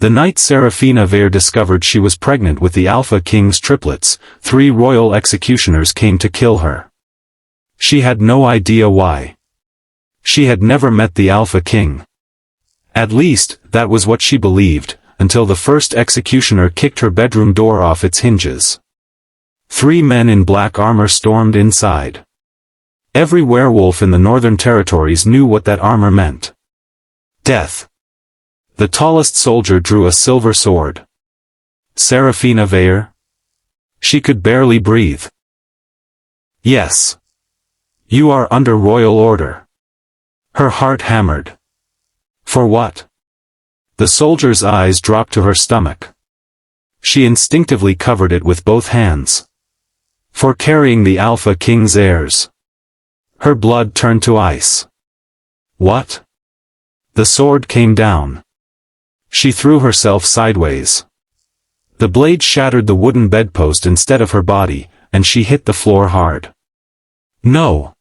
The night Seraphina Veyre discovered she was pregnant with the Alpha King's triplets, 3 royal executioners came to kill her. She had no idea why. She had never met the Alpha King. At least, that was what she believed, until the first executioner kicked her bedroom door off its hinges. 3 men in black armor stormed inside. Every werewolf in the Northern Territories knew what that armor meant. Death. The tallest soldier drew a silver sword. Seraphina Veyre? She could barely breathe. Yes. You are under royal order. Her heart hammered. For what? The soldier's eyes dropped to her stomach. She instinctively covered it with both hands. For carrying the Alpha King's heirs. Her blood turned to ice. What? The sword came down. She threw herself sideways. The blade shattered the wooden bedpost instead of her body, and she hit the floor hard. No.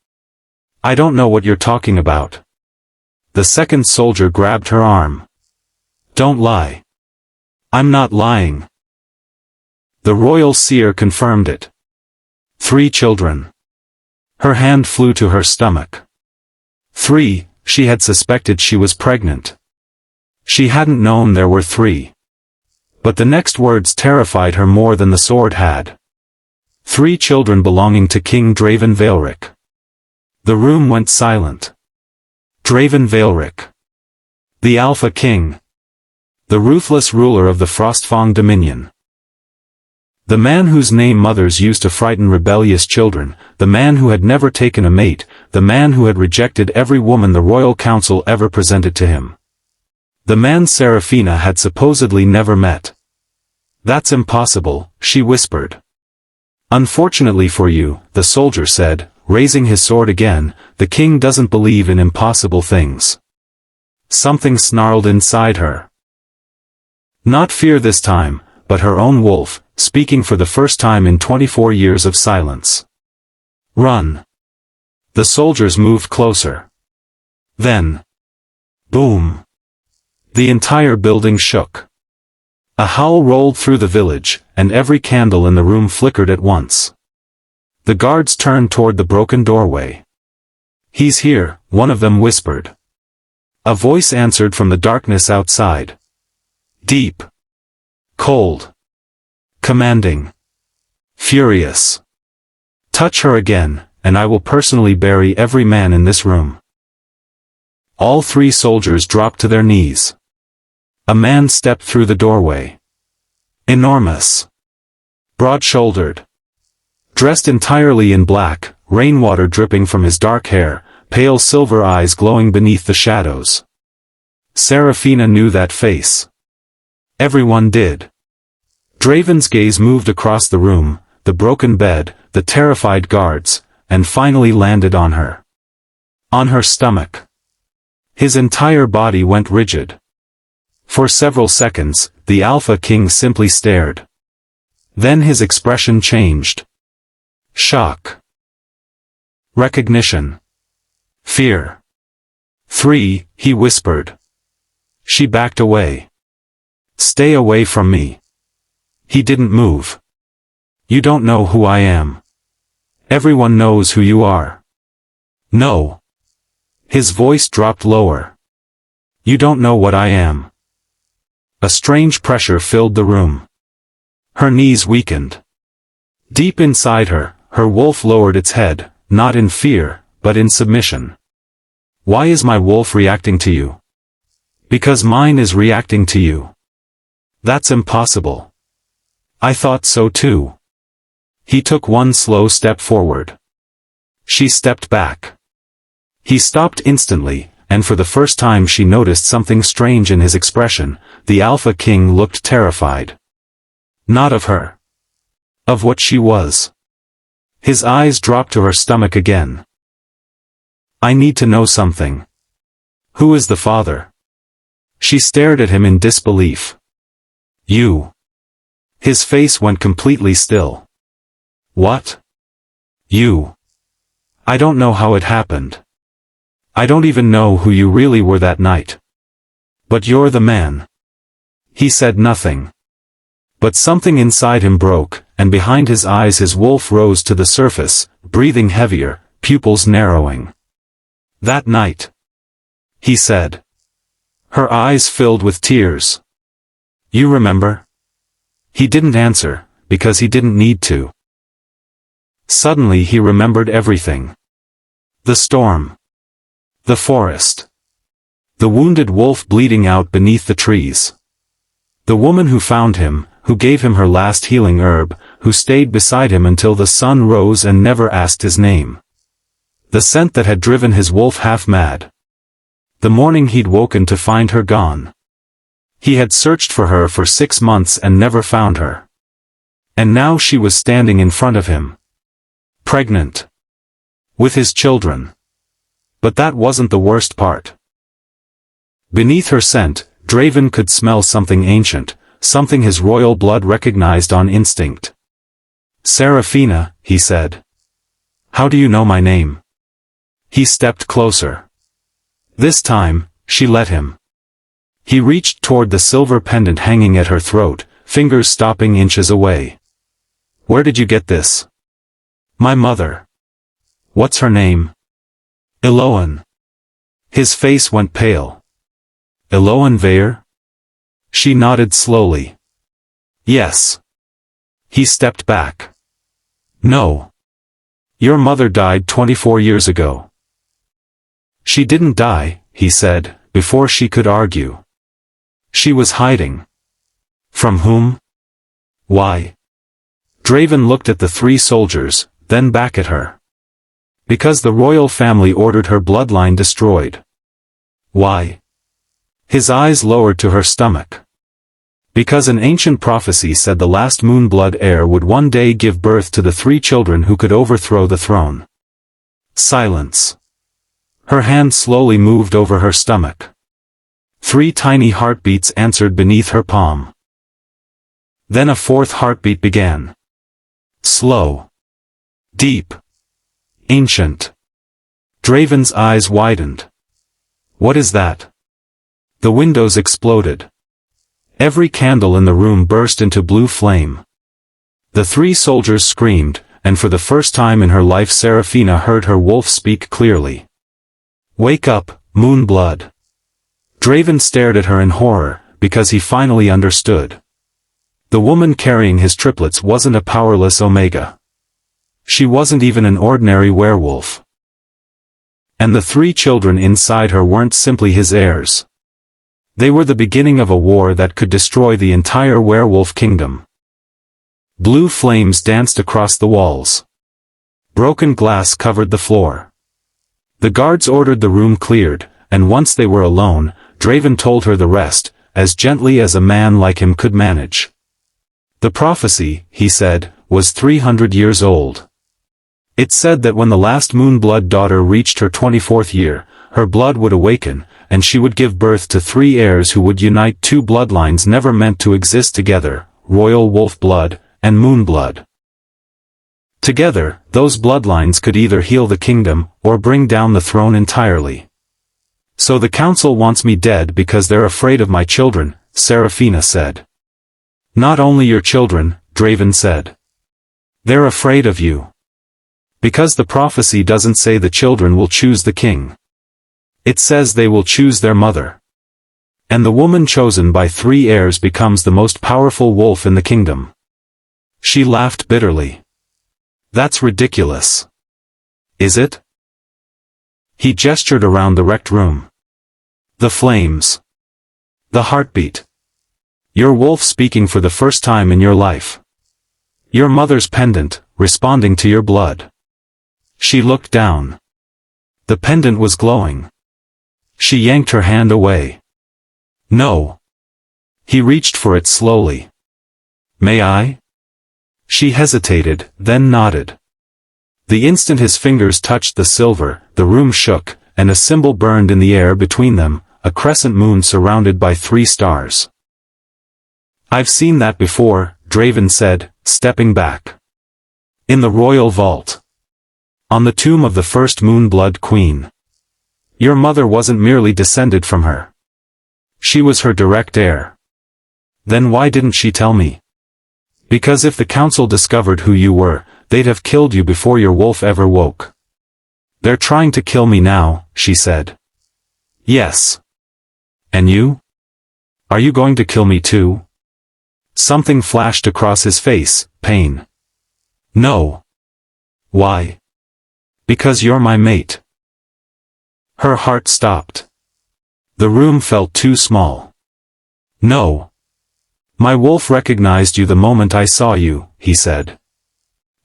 I don't know what you're talking about. The second soldier grabbed her arm. Don't lie. I'm not lying. The royal seer confirmed it. 3 children. Her hand flew to her stomach. 3, she had suspected she was pregnant. She hadn't known there were 3. But the next words terrified her more than the sword had. 3 children belonging to King Draven Vaelric. The room went silent. Draven Vaelric. The Alpha King. The ruthless ruler of the Frostfang Dominion. The man whose name mothers used to frighten rebellious children, the man who had never taken a mate, the man who had rejected every woman the royal council ever presented to him. The man Seraphina had supposedly never met. That's impossible, she whispered. Unfortunately for you, the soldier said, raising his sword again, the king doesn't believe in impossible things. Something snarled inside her. Not fear this time, but her own wolf, speaking for the first time in 24 years of silence. Run. The soldiers moved closer. Then. Boom. The entire building shook. A howl rolled through the village, and every candle in the room flickered at once. The guards turned toward the broken doorway. He's here, one of them whispered. A voice answered from the darkness outside. Deep. Cold. Commanding. Furious. Touch her again, and I will personally bury every man in this room. All 3 soldiers dropped to their knees. A man stepped through the doorway. Enormous. Broad-shouldered. Dressed entirely in black, rainwater dripping from his dark hair, pale silver eyes glowing beneath the shadows. Seraphina knew that face. Everyone did. Draven's gaze moved across the room, the broken bed, the terrified guards, and finally landed on her. On her stomach. His entire body went rigid. For several seconds, the Alpha King simply stared. Then his expression changed. Shock. Recognition. Fear. 3, he whispered. She backed away. Stay away from me. He didn't move. You don't know who I am. Everyone knows who you are. No. His voice dropped lower. You don't know what I am. A strange pressure filled the room. Her knees weakened. Deep inside her, her wolf lowered its head, not in fear, but in submission. Why is my wolf reacting to you? Because mine is reacting to you. That's impossible. I thought so too. He took one slow step forward. She stepped back. He stopped instantly, and for the first time she noticed something strange in his expression. The Alpha King looked terrified. Not of her. Of what she was. His eyes dropped to her stomach again. I need to know something. Who is the father? She stared at him in disbelief. You. His face went completely still. What? You. I don't know how it happened. I don't even know who you really were that night. But you're the man. He said nothing. But something inside him broke, and behind his eyes his wolf rose to the surface, breathing heavier, pupils narrowing. "That night," he said. Her eyes filled with tears. "You remember?" He didn't answer, because he didn't need to. Suddenly he remembered everything. The storm. The forest. The wounded wolf bleeding out beneath the trees. The woman who found him, who gave him her last healing herb, who stayed beside him until the sun rose and never asked his name. The scent that had driven his wolf half mad. The morning he'd woken to find her gone. He had searched for her for 6 months and never found her. And now she was standing in front of him. Pregnant. With his children. But that wasn't the worst part. Beneath her scent, Draven could smell something ancient, something his royal blood recognized on instinct. "Seraphina," he said. "How do you know my name?" He stepped closer. This time, she let him. He reached toward the silver pendant hanging at her throat, fingers stopping inches away. "Where did you get this?" "My mother." "What's her name?" "Eloan." His face went pale. "Eloan Veyre?" She nodded slowly. "Yes." He stepped back. "No. Your mother died 24 years ago." "She didn't die," he said, before she could argue. "She was hiding." "From whom?" "Why?" Draven looked at the 3 soldiers, then back at her. "Because the royal family ordered her bloodline destroyed." "Why?" His eyes lowered to her stomach. "Because an ancient prophecy said the last Moonblood heir would one day give birth to the 3 children who could overthrow the throne." Silence. Her hand slowly moved over her stomach. 3 tiny heartbeats answered beneath her palm. Then a 4th heartbeat began. Slow. Deep. Ancient. Draven's eyes widened. "What is that?" The windows exploded. Every candle in the room burst into blue flame. The 3 soldiers screamed, and for the first time in her life Seraphina heard her wolf speak clearly. "Wake up, Moonblood." Draven stared at her in horror, because he finally understood. The woman carrying his triplets wasn't a powerless Omega. She wasn't even an ordinary werewolf. And the 3 children inside her weren't simply his heirs. They were the beginning of a war that could destroy the entire werewolf kingdom. Blue flames danced across the walls. Broken glass covered the floor. The guards ordered the room cleared, and once they were alone, Draven told her the rest, as gently as a man like him could manage. The prophecy, he said, was 300 years old. It said that when the last Moonblood daughter reached her 24th year, her blood would awaken, and she would give birth to 3 heirs who would unite 2 bloodlines never meant to exist together, royal wolf blood, and Moonblood. Together, those bloodlines could either heal the kingdom, or bring down the throne entirely. "So the council wants me dead because they're afraid of my children," Seraphina said. "Not only your children," Draven said. "They're afraid of you. Because the prophecy doesn't say the children will choose the king. It says they will choose their mother. And the woman chosen by 3 heirs becomes the most powerful wolf in the kingdom." She laughed bitterly. "That's ridiculous." "Is it?" He gestured around the wrecked room. "The flames. The heartbeat. Your wolf speaking for the first time in your life. Your mother's pendant, responding to your blood." She looked down. The pendant was glowing. She yanked her hand away. "No." He reached for it slowly. "May I?" She hesitated, then nodded. The instant his fingers touched the silver, the room shook, and a symbol burned in the air between them, a crescent moon surrounded by 3 stars. "I've seen that before," Draven said, stepping back. "In the royal vault. On the tomb of the first Moonblood queen. Your mother wasn't merely descended from her. She was her direct heir." Then why didn't she tell me? Because if the council discovered who you were, they'd have killed you before your wolf ever woke. They're trying to kill me now, she said. Yes. And you? Are you going to kill me too? Something flashed across his face, pain. No. Why? Because you're my mate. Her heart stopped. The room felt too small. No. My wolf recognized you the moment I saw you, he said.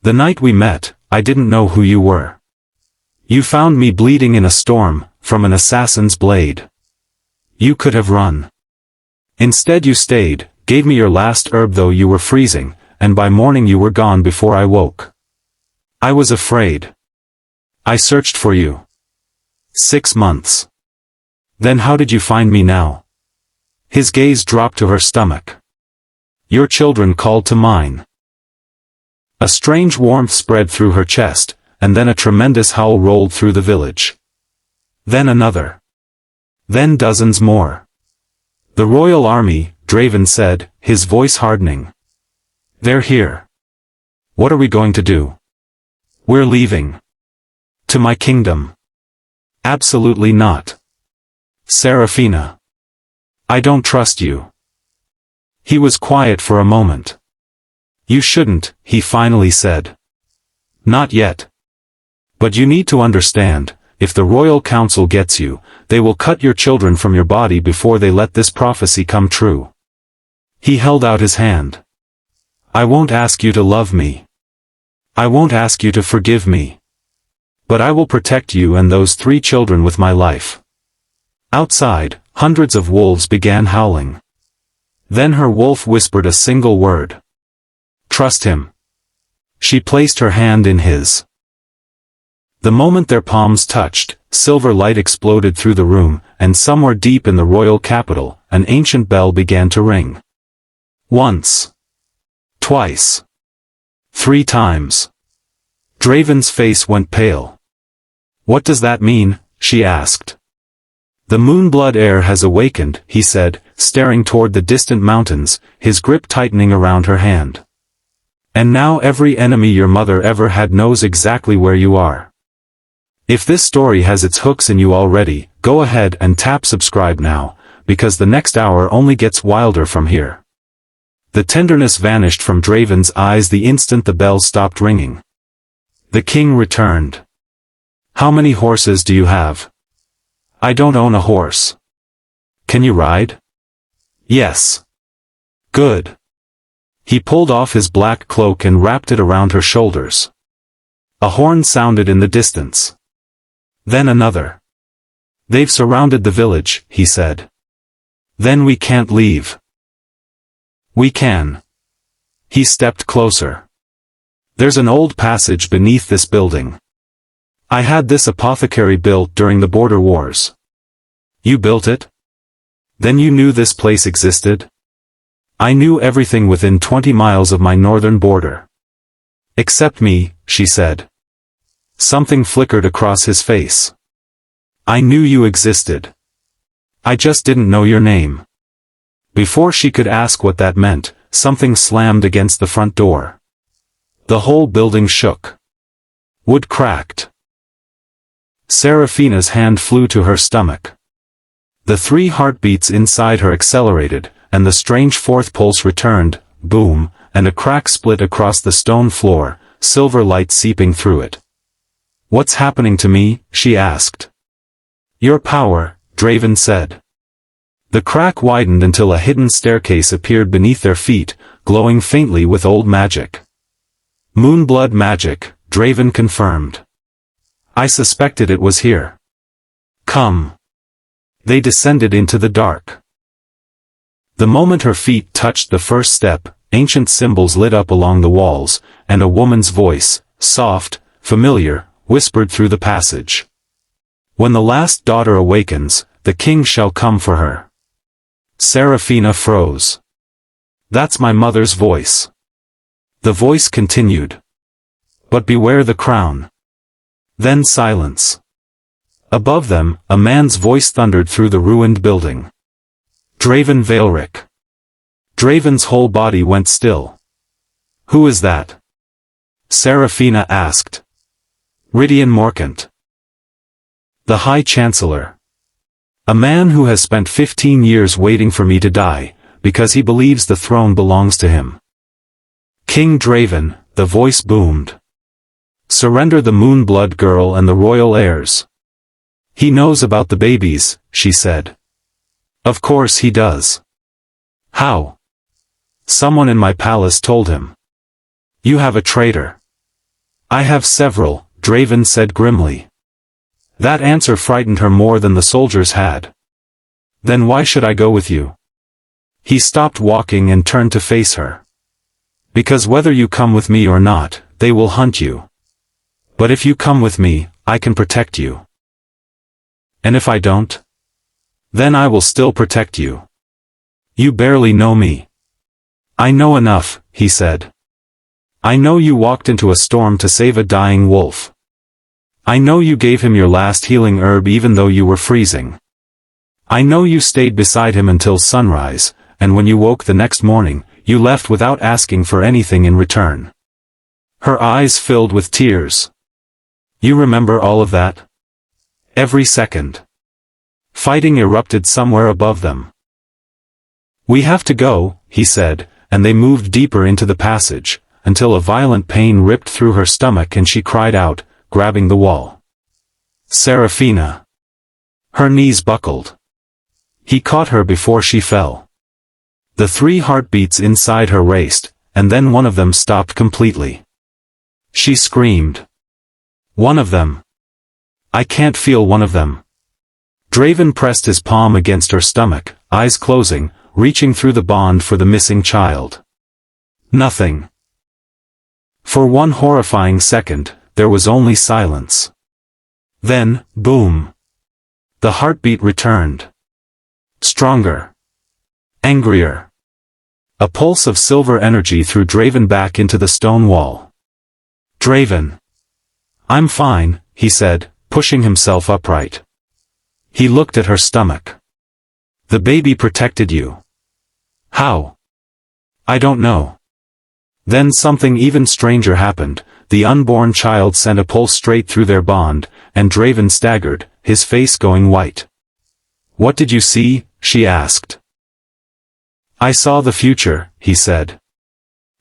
The night we met, I didn't know who you were. You found me bleeding in a storm, from an assassin's blade. You could have run. Instead you stayed, gave me your last herb though you were freezing, and by morning you were gone before I woke. I was afraid. I searched for you. 6 months. Then how did you find me now? His gaze dropped to her stomach. Your children called to mine. A strange warmth spread through her chest, and then a tremendous howl rolled through the village. Then another. Then dozens more. The royal army, Draven said, his voice hardening. They're here. What are we going to do? We're leaving. To my kingdom. Absolutely not. Seraphina. I don't trust you. He was quiet for a moment. You shouldn't, he finally said. Not yet. But you need to understand, if the royal council gets you, they will cut your children from your body before they let this prophecy come true. He held out his hand. I won't ask you to love me. I won't ask you to forgive me. But I will protect you and those 3 children with my life. Outside, hundreds of wolves began howling. Then her wolf whispered a single word. Trust him. She placed her hand in his. The moment their palms touched, silver light exploded through the room, and somewhere deep in the royal capital, an ancient bell began to ring. Once. Twice. 3 times. Draven's face went pale. What does that mean? She asked. The Moonblood heir has awakened, he said, staring toward the distant mountains, his grip tightening around her hand. And now every enemy your mother ever had knows exactly where you are. If this story has its hooks in you already, go ahead and tap subscribe now, because the next hour only gets wilder from here. The tenderness vanished from Draven's eyes the instant the bell stopped ringing. The king returned. How many horses do you have? I don't own a horse. Can you ride? Yes. Good. He pulled off his black cloak and wrapped it around her shoulders. A horn sounded in the distance. Then another. They've surrounded the village, he said. Then we can't leave. We can. He stepped closer. There's an old passage beneath this building. I had this apothecary built during the border wars. You built it? Then you knew this place existed? I knew everything within 20 miles of my northern border. Except me, she said. Something flickered across his face. I knew you existed. I just didn't know your name. Before she could ask what that meant, something slammed against the front door. The whole building shook. Wood cracked. Seraphina's hand flew to her stomach. The 3 heartbeats inside her accelerated, and the strange 4th pulse returned, boom, and a crack split across the stone floor, silver light seeping through it. What's happening to me? She asked. Your power, Draven said. The crack widened until a hidden staircase appeared beneath their feet, glowing faintly with old magic. Moonblood magic, Draven confirmed. I suspected it was here. Come. They descended into the dark. The moment her feet touched the first step, ancient symbols lit up along the walls, and a woman's voice, soft, familiar, whispered through the passage. When the last daughter awakens, the king shall come for her. Seraphina froze. That's my mother's voice. The voice continued. But beware the crown. Then silence. Above them, a man's voice thundered through the ruined building. Draven Vaelric. Draven's whole body went still. Who is that? Seraphina asked. Rydian Morcant. The High Chancellor. A man who has spent 15 years waiting for me to die, because he believes the throne belongs to him. King Draven, the voice boomed. Surrender the Moonblood girl and the royal heirs. He knows about the babies, she said. Of course he does. How? Someone in my palace told him. You have a traitor. I have several, Draven said grimly. That answer frightened her more than the soldiers had. Then why should I go with you? He stopped walking and turned to face her. Because whether you come with me or not, they will hunt you. But if you come with me, I can protect you. And if I don't? Then I will still protect you. You barely know me. I know enough, he said. I know you walked into a storm to save a dying wolf. I know you gave him your last healing herb even though you were freezing. I know you stayed beside him until sunrise, and when you woke the next morning, you left without asking for anything in return. Her eyes filled with tears. You remember all of that? Every second. Fighting erupted somewhere above them. We have to go, he said, and they moved deeper into the passage, until a violent pain ripped through her stomach and she cried out, grabbing the wall. Seraphina. Her knees buckled. He caught her before she fell. The 3 heartbeats inside her raced, and then one of them stopped completely. She screamed. One of them. I can't feel one of them. Draven pressed his palm against her stomach, eyes closing, reaching through the bond for the missing child. Nothing. For one horrifying second, there was only silence. Then, boom. The heartbeat returned. Stronger. Angrier. A pulse of silver energy threw Draven back into the stone wall. Draven. I'm fine, he said, pushing himself upright. He looked at her stomach. The baby protected you. How? I don't know. Then something even stranger happened. The unborn child sent a pulse straight through their bond, and Draven staggered, his face going white. What did you see? She asked. I saw the future, he said.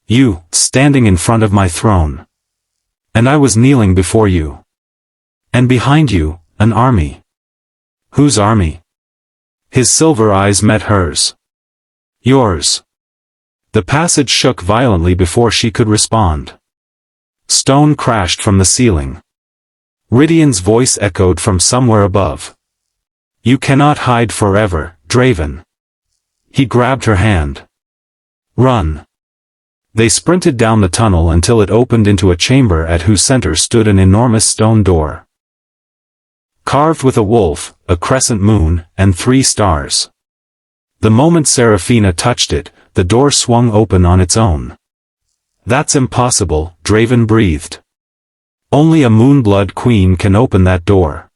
You, standing in front of my throne. And I was kneeling before you. And behind you, an army. Whose army? His silver eyes met hers. Yours. The passage shook violently before she could respond. Stone crashed from the ceiling. Rydian's voice echoed from somewhere above. You cannot hide forever, Draven. He grabbed her hand. Run. They sprinted down the tunnel until it opened into a chamber at whose center stood an enormous stone door. Carved with a wolf, a crescent moon, and 3 stars. The moment Seraphina touched it, the door swung open on its own. That's impossible, Draven breathed. Only a Moonblood queen can open that door.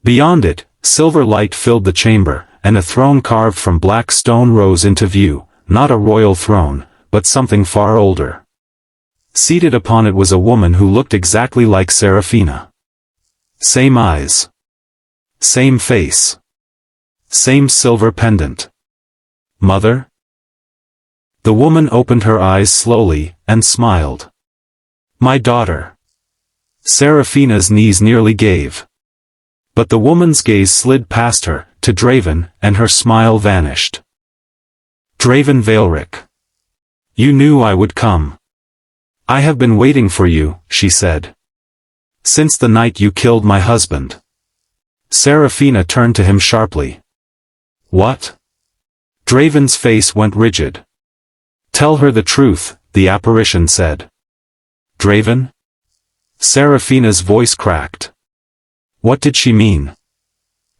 Beyond it, silver light filled the chamber, and a throne carved from black stone rose into view, not a royal throne, but something far older. Seated upon it was a woman who looked exactly like Seraphina. Same eyes. Same face. Same silver pendant. Mother? The woman opened her eyes slowly, and smiled. My daughter. Seraphina's knees nearly gave. But the woman's gaze slid past her, to Draven, and her smile vanished. Draven Vaelric. You knew I would come. I have been waiting for you, she said. Since the night you killed my husband. Seraphina turned to him sharply. What? Draven's face went rigid. Tell her the truth, the apparition said. Draven? Seraphina's voice cracked. What did she mean?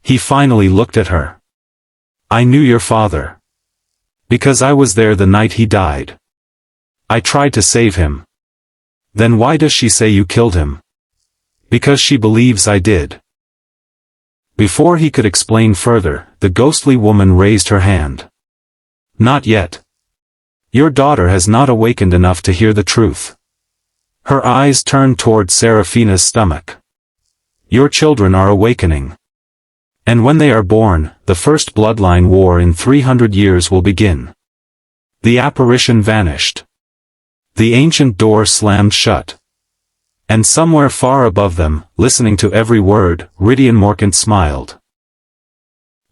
He finally looked at her. I knew your father. Because I was there the night he died. I tried to save him. Then why does she say you killed him? Because she believes I did. Before he could explain further, the ghostly woman raised her hand. Not yet. Your daughter has not awakened enough to hear the truth. Her eyes turned toward Seraphina's stomach. Your children are awakening. And when they are born, the first bloodline war in 300 years will begin. The apparition vanished. The ancient door slammed shut. And somewhere far above them, listening to every word, Rydian Morkant smiled.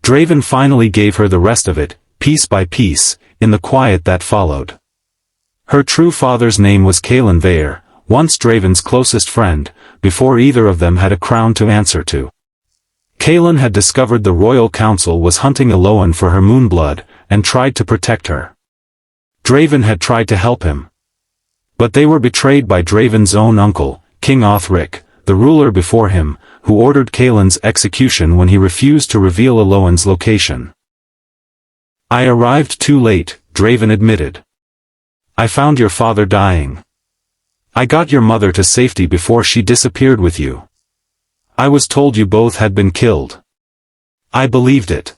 Draven finally gave her the rest of it, piece by piece, in the quiet that followed. Her true father's name was Draven Vaelric, once Draven's closest friend, before either of them had a crown to answer to. Draven had discovered the royal council was hunting Eloan for her Moonblood, and tried to protect her. Draven had tried to help him. But they were betrayed by Draven's own uncle, King Othric, the ruler before him, who ordered Draven's execution when he refused to reveal Eloan's location. I arrived too late, Draven admitted. I found your father dying. I got your mother to safety before she disappeared with you. I was told you both had been killed. I believed it.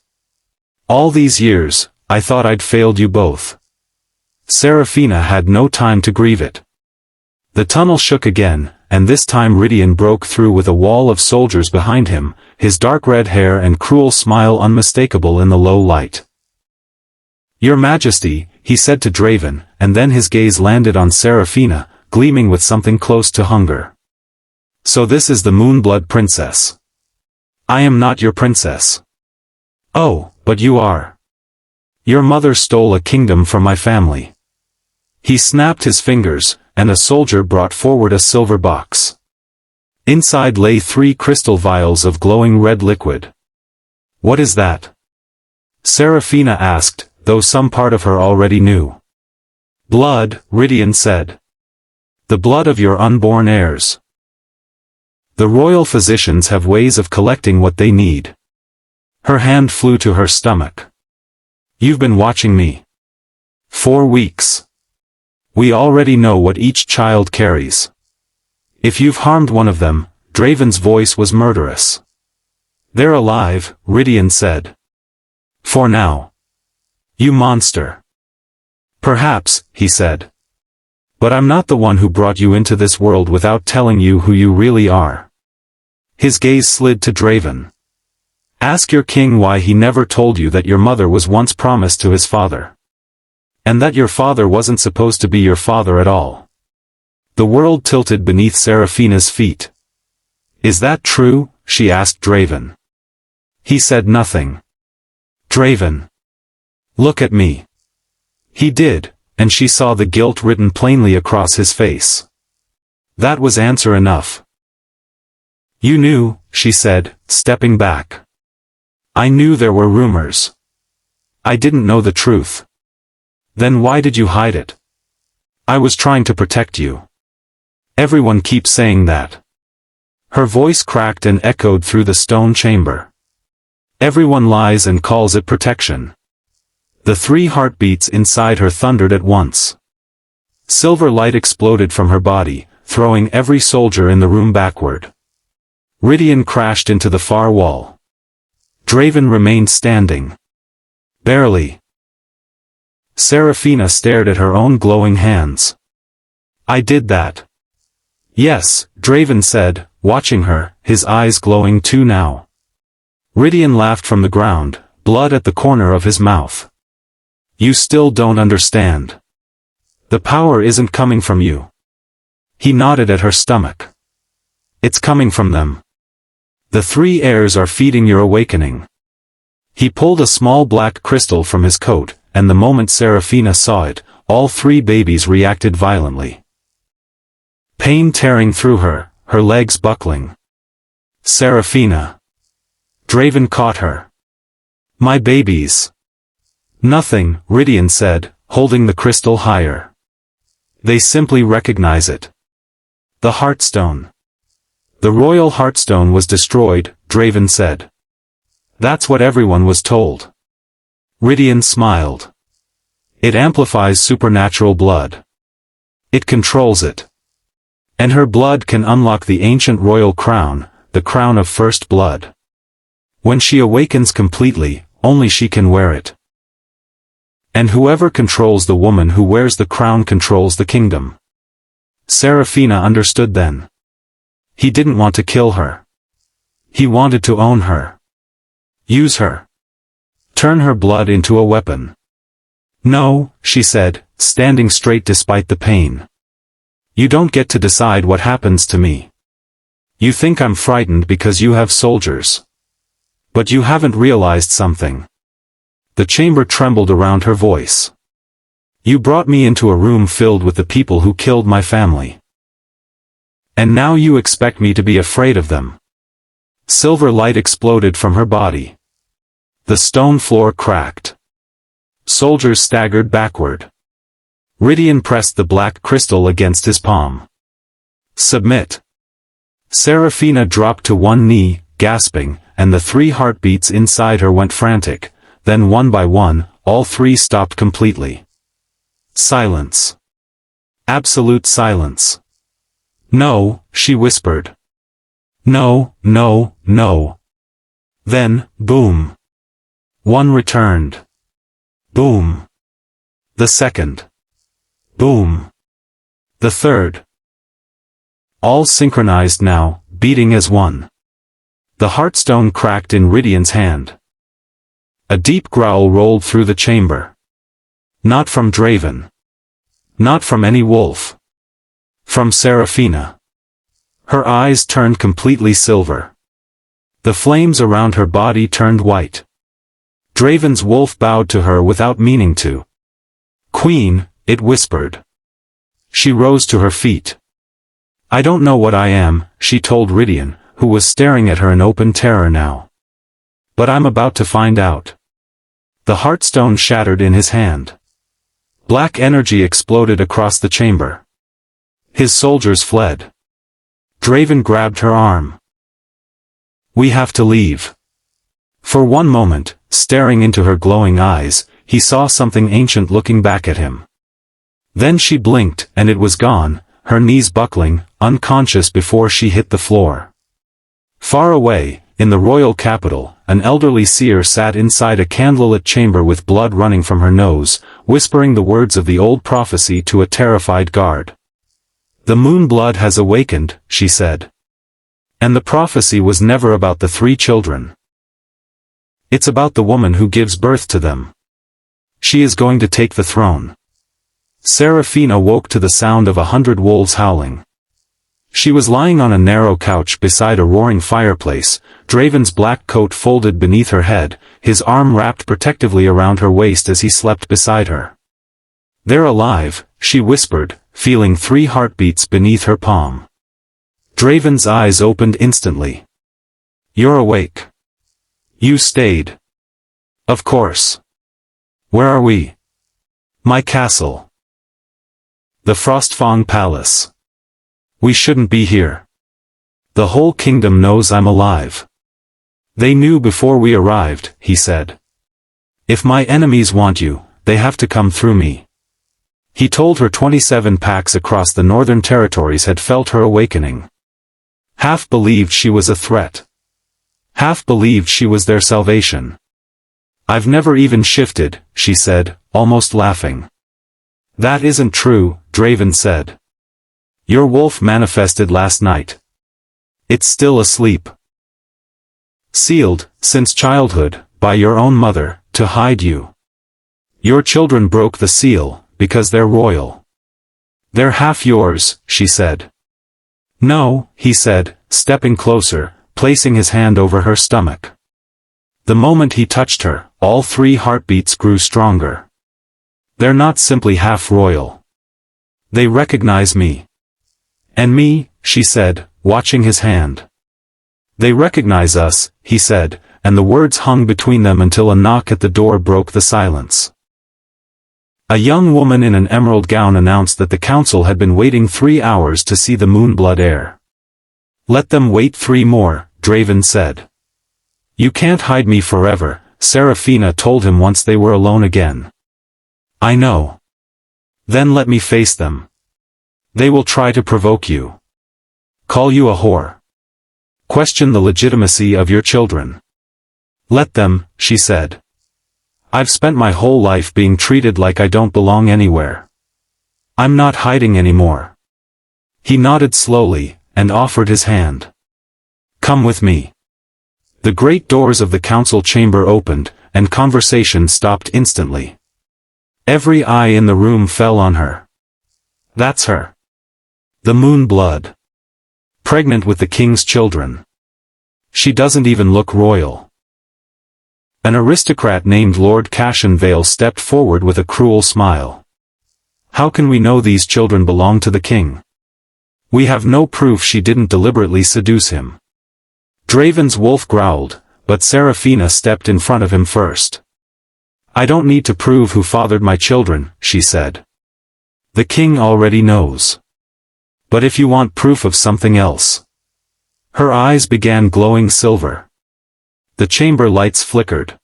All these years, I thought I'd failed you both. Seraphina had no time to grieve it. The tunnel shook again, and this time Rydian broke through with a wall of soldiers behind him, his dark red hair and cruel smile unmistakable in the low light. Your Majesty, he said to Draven, and then his gaze landed on Seraphina, gleaming with something close to hunger. So this is the Moonblood princess. I am not your princess. Oh, but you are. Your mother stole a kingdom from my family. He snapped his fingers, and a soldier brought forward a silver box. Inside lay 3 crystal vials of glowing red liquid. What is that? Seraphina asked, though some part of her already knew. Blood, Rydian said. The blood of your unborn heirs. The royal physicians have ways of collecting what they need. Her hand flew to her stomach. You've been watching me. 4 weeks. We already know what each child carries. If you've harmed one of them, Draven's voice was murderous. They're alive, Rydian said. For now. You monster. Perhaps, he said. But I'm not the one who brought you into this world without telling you who you really are. His gaze slid to Draven. Ask your king why he never told you that your mother was once promised to his father. And that your father wasn't supposed to be your father at all. The world tilted beneath Seraphina's feet. Is that true? She asked Draven. He said nothing. Draven. Look at me. He did, and she saw the guilt written plainly across his face. That was answer enough. You knew, she said, stepping back. I knew there were rumors. I didn't know the truth. Then why did you hide it? I was trying to protect you. Everyone keeps saying that. Her voice cracked and echoed through the stone chamber. Everyone lies and calls it protection. The 3 heartbeats inside her thundered at once. Silver light exploded from her body, throwing every soldier in the room backward. Rydian crashed into the far wall. Draven remained standing. Barely. Seraphina stared at her own glowing hands. I did that. Yes, Draven said, watching her, his eyes glowing too now. Rydian laughed from the ground, blood at the corner of his mouth. You still don't understand. The power isn't coming from you. He nodded at her stomach. It's coming from them. The 3 heirs are feeding your awakening. He pulled a small black crystal from his coat, and the moment Seraphina saw it, all 3 babies reacted violently. Pain tearing through her, her legs buckling. Seraphina. Draven caught her. My babies. Nothing, Rydian said, holding the crystal higher. They simply recognize it. The Heartstone. The royal Heartstone was destroyed, Draven said. That's what everyone was told. Rydian smiled. It amplifies supernatural blood. It controls it. And her blood can unlock the ancient royal crown, the crown of first blood. When she awakens completely, only she can wear it. And whoever controls the woman who wears the crown controls the kingdom. Seraphina understood then. He didn't want to kill her. He wanted to own her. Use her. Turn her blood into a weapon. No, she said, standing straight despite the pain. You don't get to decide what happens to me. You think I'm frightened because you have soldiers. But you haven't realized something. The chamber trembled around her voice. You brought me into a room filled with the people who killed my family. And now you expect me to be afraid of them. Silver light exploded from her body. The stone floor cracked. Soldiers staggered backward. Rydian pressed the black crystal against his palm. Submit. Seraphina dropped to one knee, gasping, and the 3 heartbeats inside her went frantic. Then one by one, all 3 stopped completely. Silence. Absolute silence. No, she whispered. No, no, no. Then, boom. One returned. Boom. The second. Boom. The third. All synchronized now, beating as one. The heartstone cracked in Rydian's hand. A deep growl rolled through the chamber. Not from Draven. Not from any wolf. From Seraphina. Her eyes turned completely silver. The flames around her body turned white. Draven's wolf bowed to her without meaning to. Queen, it whispered. She rose to her feet. I don't know what I am, she told Rydian, who was staring at her in open terror now. But I'm about to find out. The heartstone shattered in his hand. Black energy exploded across the chamber. His soldiers fled. Draven grabbed her arm. We have to leave. For one moment, staring into her glowing eyes, he saw something ancient looking back at him. Then she blinked, and it was gone, her knees buckling, unconscious before she hit the floor. Far away, in the royal capital, an elderly seer sat inside a candlelit chamber with blood running from her nose, whispering the words of the old prophecy to a terrified guard. The Moonblood has awakened, she said. And the prophecy was never about the 3 children. It's about the woman who gives birth to them. She is going to take the throne. Seraphina woke to the sound of 100 wolves howling. She was lying on a narrow couch beside a roaring fireplace, Draven's black coat folded beneath her head, his arm wrapped protectively around her waist as he slept beside her. They're alive, she whispered, feeling 3 heartbeats beneath her palm. Draven's eyes opened instantly. You're awake. You stayed. Of course. Where are we? My castle. The Frostfang Palace. We shouldn't be here. The whole kingdom knows I'm alive. They knew before we arrived, he said. If my enemies want you, they have to come through me. He told her 27 packs across the northern territories had felt her awakening. Half believed she was a threat. Half believed she was their salvation. I've never even shifted, she said, almost laughing. That isn't true, Draven said. Your wolf manifested last night. It's still asleep. Sealed, since childhood, by your own mother, to hide you. Your children broke the seal, because they're royal. They're half yours, she said. No, he said, stepping closer, placing his hand over her stomach. The moment he touched her, all 3 heartbeats grew stronger. They're not simply half royal. They recognize me. And me, she said, watching his hand. They recognize us, he said, and the words hung between them until a knock at the door broke the silence. A young woman in an emerald gown announced that the council had been waiting 3 hours to see the Moonblood heir. Let them wait 3 more, Draven said. You can't hide me forever, Seraphina told him once they were alone again. I know. Then let me face them. They will try to provoke you. Call you a whore. Question the legitimacy of your children. Let them, she said. I've spent my whole life being treated like I don't belong anywhere. I'm not hiding anymore. He nodded slowly, and offered his hand. Come with me. The great doors of the council chamber opened, and conversation stopped instantly. Every eye in the room fell on her. That's her. The Moonblood. Pregnant with the king's children. She doesn't even look royal. An aristocrat named Lord Cashan Vale stepped forward with a cruel smile. How can we know these children belong to the king? We have no proof she didn't deliberately seduce him. Draven's wolf growled, but Seraphina stepped in front of him first. I don't need to prove who fathered my children, she said. The king already knows. But if you want proof of something else. Her eyes began glowing silver. The chamber lights flickered.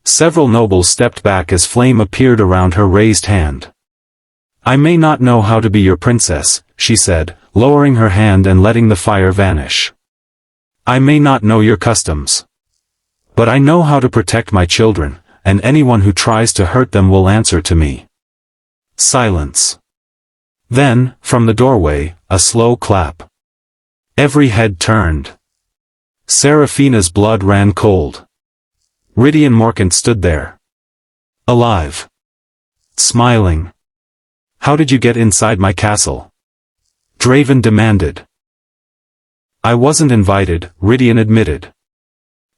Several nobles stepped back as flame appeared around her raised hand. I may not know how to be your princess, she said, lowering her hand and letting the fire vanish. I may not know your customs. But I know how to protect my children, and anyone who tries to hurt them will answer to me. Silence. Then, from the doorway, a slow clap. Every head turned. Seraphina's blood ran cold. Rydian Morcant stood there. Alive. Smiling. How did you get inside my castle? Draven demanded. I wasn't invited, Rydian admitted.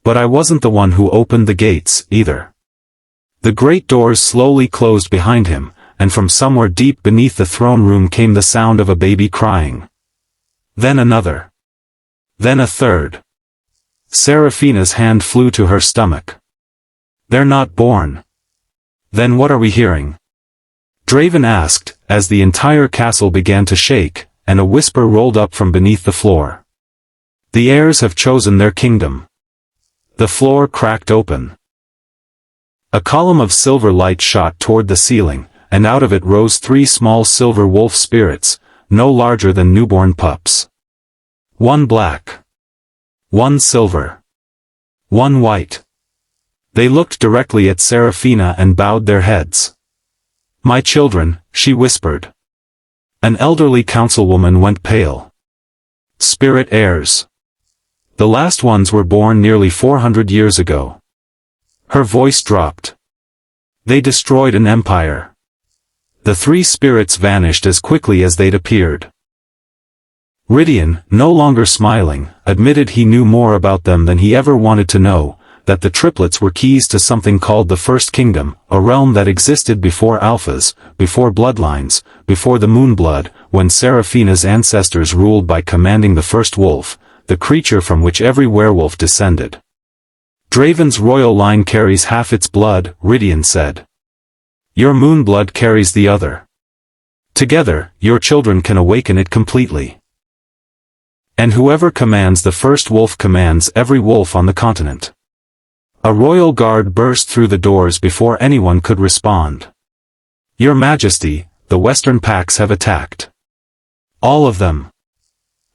But I wasn't the one who opened the gates, either. The great doors slowly closed behind him, and from somewhere deep beneath the throne room came the sound of a baby crying. Then another. Then a third. Seraphina's hand flew to her stomach. They're not born. Then what are we hearing? Draven asked, as the entire castle began to shake, and a whisper rolled up from beneath the floor. The heirs have chosen their kingdom. The floor cracked open. A column of silver light shot toward the ceiling, and out of it rose 3 small silver wolf spirits, no larger than newborn pups. 1 black. 1 silver. 1 white. They looked directly at Seraphina and bowed their heads. My children, she whispered. An elderly councilwoman went pale. Spirit heirs. The last ones were born nearly 400 years ago. Her voice dropped. They destroyed an empire. The 3 spirits vanished as quickly as they'd appeared. Rydian, no longer smiling, admitted he knew more about them than he ever wanted to know, that the triplets were keys to something called the First Kingdom, a realm that existed before alphas, before bloodlines, before the Moonblood, when Seraphina's ancestors ruled by commanding the first wolf, the creature from which every werewolf descended. Draven's royal line carries half its blood, Rydian said. Your Moonblood carries the other. Together, your children can awaken it completely. And whoever commands the first wolf commands every wolf on the continent. A royal guard burst through the doors before anyone could respond. Your Majesty, the Western packs have attacked. All of them.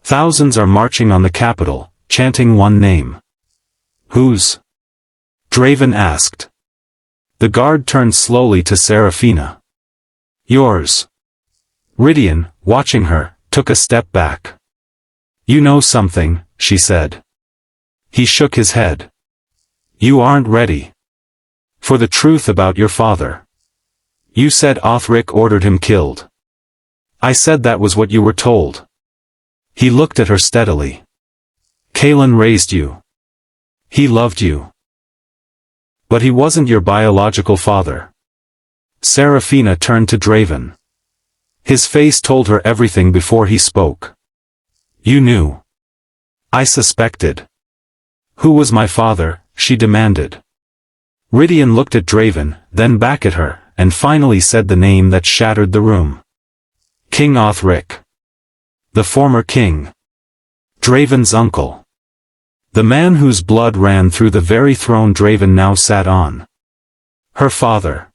Thousands are marching on the capital, chanting one name. Whose? Draven asked. The guard turned slowly to Seraphina. Yours. Rydian, watching her, took a step back. You know something, she said. He shook his head. You aren't ready. For the truth about your father. You said Othric ordered him killed. I said that was what you were told. He looked at her steadily. Kaelin raised you. He loved you. But he wasn't your biological father. Seraphina turned to Draven. His face told her everything before he spoke. You knew. I suspected. Who was my father? She demanded. Rydian looked at Draven, then back at her, and finally said the name that shattered the room. King Othric. The former king. Draven's uncle. The man whose blood ran through the very throne Draven now sat on. Her father.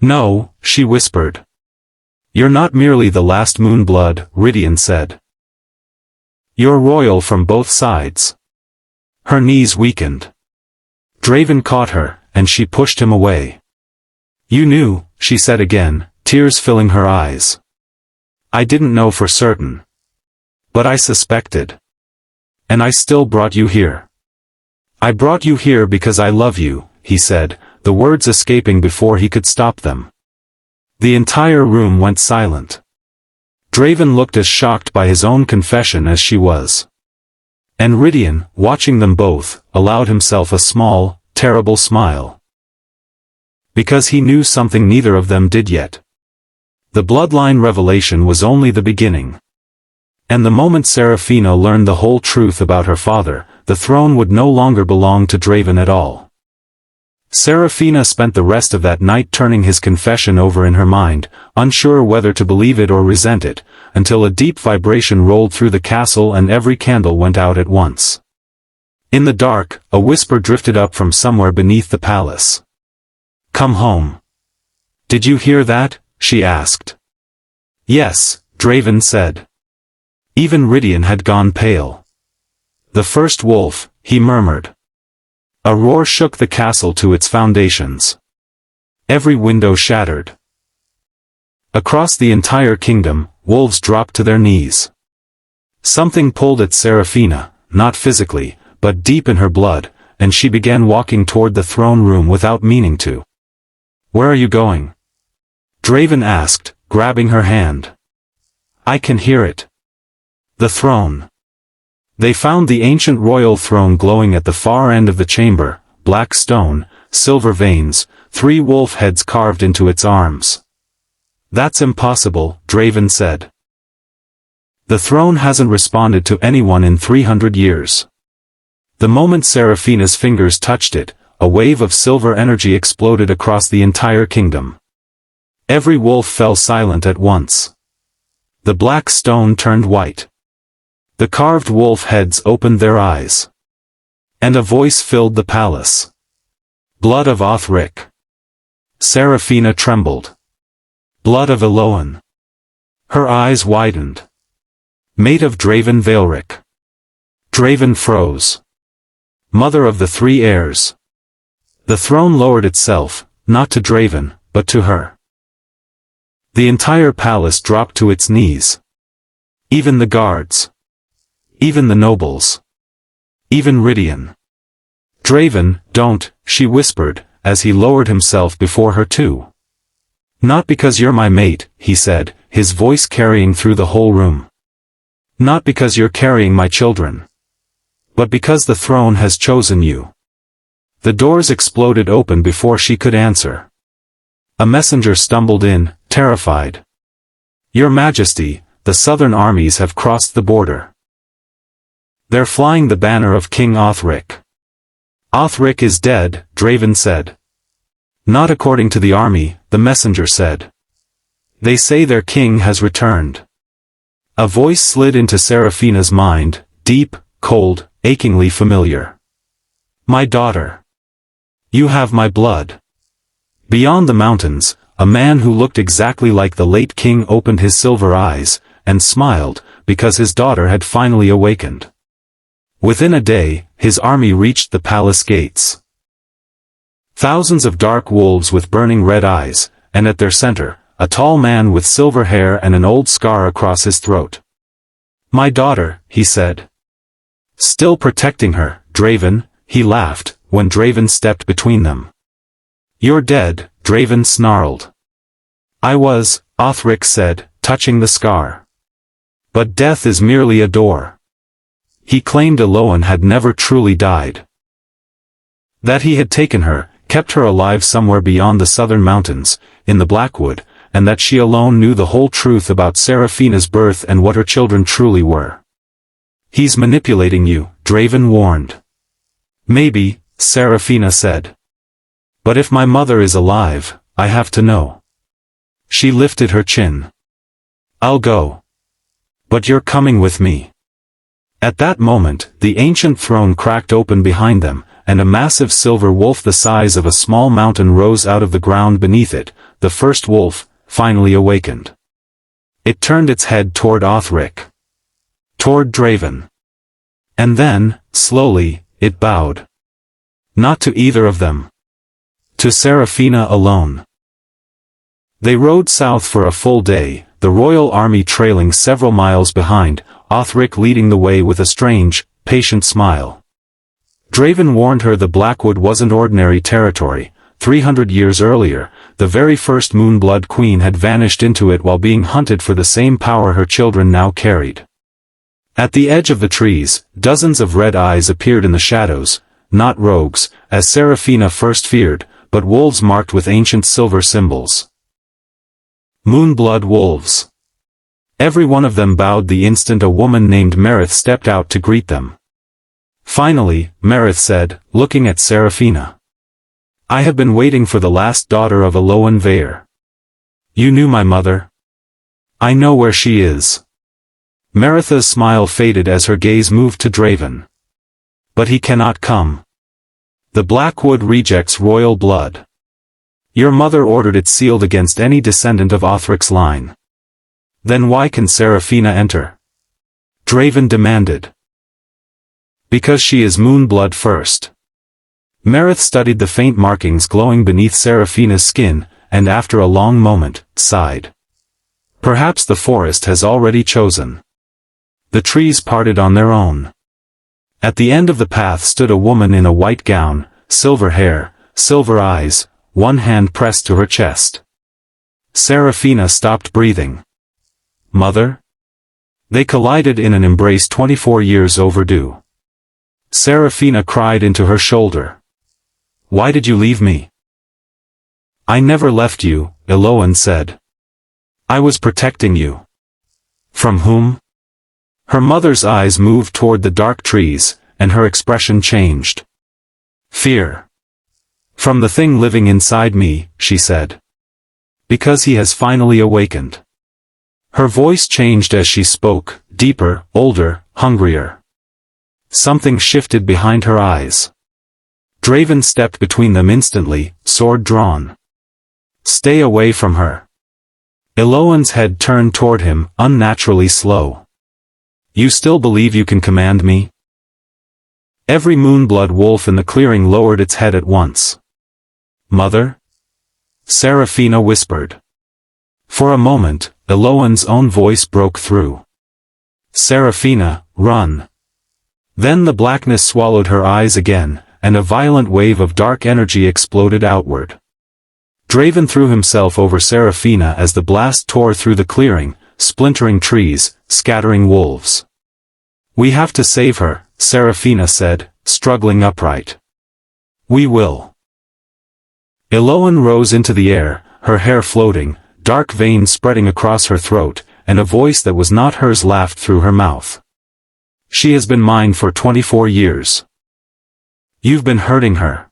No, she whispered. You're not merely the last Moonblood, Rydian said. You're royal from both sides. Her knees weakened. Draven caught her, and she pushed him away. "You knew," she said again, tears filling her eyes. "I didn't know for certain. But I suspected. And I still brought you here." "I brought you here because I love you," he said, the words escaping before he could stop them. The entire room went silent. Draven looked as shocked by his own confession as she was. And Rydian, watching them both, allowed himself a small, terrible smile. Because he knew something neither of them did yet. The bloodline revelation was only the beginning. And the moment Seraphina learned the whole truth about her father, the throne would no longer belong to Draven at all. Seraphina spent the rest of that night turning his confession over in her mind, unsure whether to believe it or resent it, until a deep vibration rolled through the castle and every candle went out at once. In the dark, a whisper drifted up from somewhere beneath the palace. "Come home." "Did you hear that?" she asked. "Yes," Draven said. Even Rydian had gone pale. "The first wolf," he murmured. A roar shook the castle to its foundations. Every window shattered. Across the entire kingdom, wolves dropped to their knees. Something pulled at Seraphina, not physically, but deep in her blood, and she began walking toward the throne room without meaning to. "Where are you going?" Draven asked, grabbing her hand. "I can hear it." The throne. They found the ancient royal throne glowing at the far end of the chamber, black stone, silver veins, 3 wolf heads carved into its arms. "That's impossible," Draven said. "The throne hasn't responded to anyone in 300 years. The moment Seraphina's fingers touched it, a wave of silver energy exploded across the entire kingdom. Every wolf fell silent at once. The black stone turned white. The carved wolf heads opened their eyes. And a voice filled the palace. "Blood of Othric." Seraphina trembled. "Blood of Eloan." Her eyes widened. "Mate of Draven Vaelric." Draven froze. "Mother of the 3 heirs." The throne lowered itself, not to Draven, but to her. The entire palace dropped to its knees. Even the guards. Even the nobles. Even Rydian. "Draven, don't," she whispered, as he lowered himself before her too. "Not because you're my mate," he said, his voice carrying through the whole room. "Not because you're carrying my children. But because the throne has chosen you." The doors exploded open before she could answer. A messenger stumbled in, terrified. "Your Majesty, the southern armies have crossed the border. They're flying the banner of King Othric." "Othric is dead," Draven said. "Not according to the army," the messenger said. "They say their king has returned." A voice slid into Seraphina's mind, deep, cold, achingly familiar. "My daughter. You have my blood." Beyond the mountains, a man who looked exactly like the late king opened his silver eyes, and smiled, because his daughter had finally awakened. Within a day, his army reached the palace gates. Thousands of dark wolves with burning red eyes, and at their center, a tall man with silver hair and an old scar across his throat. "My daughter," he said. "Still protecting her, Draven," he laughed, when Draven stepped between them. "You're dead," Draven snarled. "I was," Othric said, touching the scar. "But death is merely a door." He claimed Eloan had never truly died. That he had taken her, kept her alive somewhere beyond the southern mountains, in the Blackwood, and that she alone knew the whole truth about Seraphina's birth and what her children truly were. "He's manipulating you," Draven warned. "Maybe," Seraphina said. "But if my mother is alive, I have to know." She lifted her chin. "I'll go. But you're coming with me." At that moment, the ancient throne cracked open behind them, and a massive silver wolf the size of a small mountain rose out of the ground beneath it, the first wolf, finally awakened. It turned its head toward Othric. Toward Draven. And then, slowly, it bowed. Not to either of them. To Seraphina alone. They rode south for a full day, the royal army trailing several miles behind, Othric leading the way with a strange, patient smile. Draven warned her the Blackwood wasn't ordinary territory. 300 years earlier, the very first Moonblood queen had vanished into it while being hunted for the same power her children now carried. At the edge of the trees, dozens of red eyes appeared in the shadows, not rogues, as Seraphina first feared, but wolves marked with ancient silver symbols. Moonblood wolves. Every one of them bowed the instant a woman named Merith stepped out to greet them. Finally, Merith said, looking at Seraphina. I have been waiting for the last daughter of Draven Vaelric. You knew my mother? I know where she is. Merith's smile faded as her gaze moved to Draven. But he cannot come. The Blackwood rejects royal blood. Your mother ordered it sealed against any descendant of Othric's line. Then why can Seraphina enter? Draven demanded. Because she is Moonblood first. Merith studied the faint markings glowing beneath Seraphina's skin, and after a long moment, sighed. Perhaps the forest has already chosen. The trees parted on their own. At the end of the path stood a woman in a white gown, silver hair, silver eyes, one hand pressed to her chest. Seraphina stopped breathing. Mother? They collided in an embrace 24 years overdue. Seraphina cried into her shoulder. Why did you leave me? I never left you, Eloan said. I was protecting you. From whom? Her mother's eyes moved toward the dark trees, and her expression changed. Fear. From the thing living inside me, she said. Because he has finally awakened. Her voice changed as she spoke, deeper, older, hungrier. Something shifted behind her eyes. Draven stepped between them instantly, sword drawn. Stay away from her. Eloan's head turned toward him, unnaturally slow. You still believe you can command me? Every Moonblood wolf in the clearing lowered its head at once. Mother? Seraphina whispered. For a moment, Eloan's own voice broke through. Seraphina, run. Then the blackness swallowed her eyes again, and a violent wave of dark energy exploded outward. Draven threw himself over Seraphina as the blast tore through the clearing, splintering trees, scattering wolves. We have to save her, Seraphina said, struggling upright. We will. Eloan rose into the air, her hair floating, dark veins spreading across her throat, and a voice that was not hers laughed through her mouth. She has been mine for 24 years. You've been hurting her.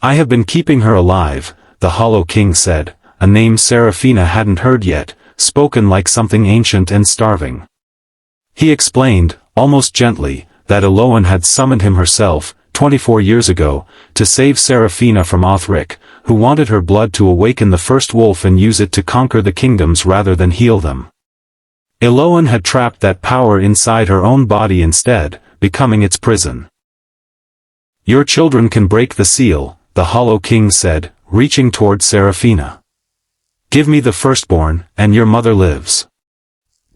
I have been keeping her alive, the Hollow King said, a name Seraphina hadn't heard yet, spoken like something ancient and starving. He explained, almost gently, that Eloan had summoned him herself, 24 years ago, to save Seraphina from Othric, who wanted her blood to awaken the first wolf and use it to conquer the kingdoms rather than heal them. Eloan had trapped that power inside her own body instead, becoming its prison. Your children can break the seal, the Hollow King said, reaching toward Seraphina. Give me the firstborn, and your mother lives.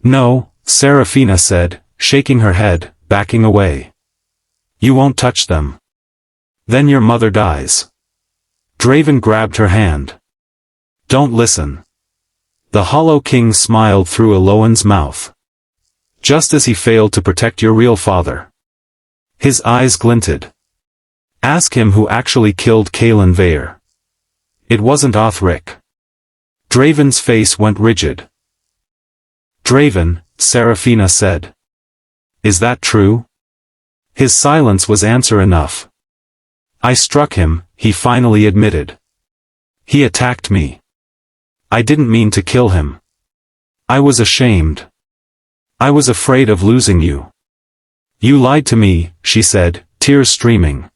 No, Seraphina said, shaking her head, backing away. You won't touch them. Then your mother dies. Draven grabbed her hand. Don't listen. The Hollow King smiled through Eloan's mouth. Just as he failed to protect your real father. His eyes glinted. Ask him who actually killed Draven Vaelric. It wasn't Othric. Draven's face went rigid. Draven, Seraphina said. Is that true? His silence was answer enough. I struck him, he finally admitted. He attacked me. I didn't mean to kill him. I was ashamed. I was afraid of losing you. You lied to me, she said, tears streaming.